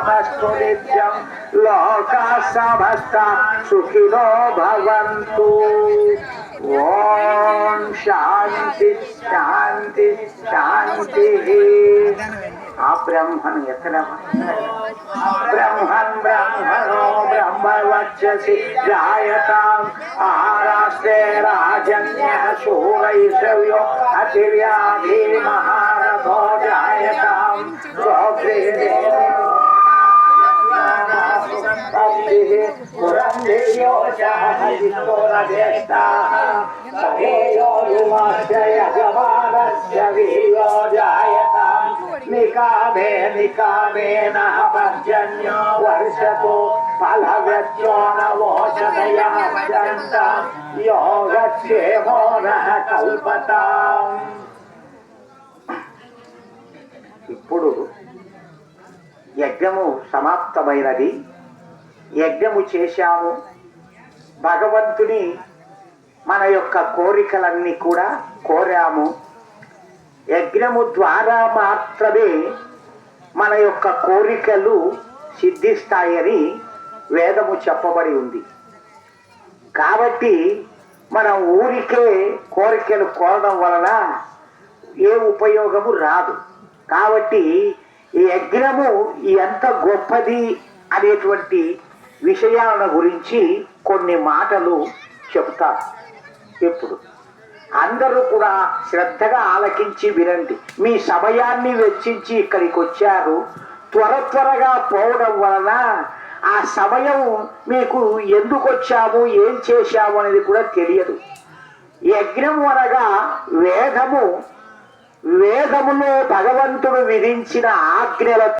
శుభమస్తు నిత్యం లోకా సమస్తా సుఖినో భవంతు. ఓం శాంతి శాంతి శాంతి. ఆ బ్రహ్మను ఎక్కడ బ్రహ్మన్ బ్రహ్మణో బ్రహ్మవక్షసి జాయతాం ఆరాష్ట్రే రాజన్య శూరైషవ్యో అతివ్యాధి మహారథో జాయతాం గోగ్రే నికామే నికామేన పర్జన్యో వర్షతో ఫలవ్యత్యో నవోషధయః జంతం యోగక్షేమో నః కల్పతాం. ఇప్పుడు యజ్ఞము సమాప్తమైనది. యజ్ఞము చేశాము. భగవంతుని మన యొక్క కోరికలన్నీ కూడా కోరాము. యజ్ఞము ద్వారా మాత్రమే మన యొక్క కోరికలు సిద్ధిస్తాయని వేదము చెప్పబడి ఉంది. కాబట్టి మనం ఊరికే కోరికలు కోరడం వలన ఏ ఉపయోగము రాదు. కాబట్టి ఈ యజ్ఞము ఎంత గొప్పది అనేటువంటి విషయాల గురించి కొన్ని మాటలు చెబుతారు. ఇప్పుడు అందరూ కూడా శ్రద్ధగా ఆలకించి వినండి. మీ సమయాన్ని వెచ్చించి ఇక్కడికి వచ్చారు. త్వరగా పోవడం వలన ఆ సమయం మీకు ఎందుకు వచ్చాము, ఏం చేశాము అనేది కూడా తెలియదు. యజ్ఞము అనగా వేదములో భగవంతుడు విధించిన ఆజ్ఞల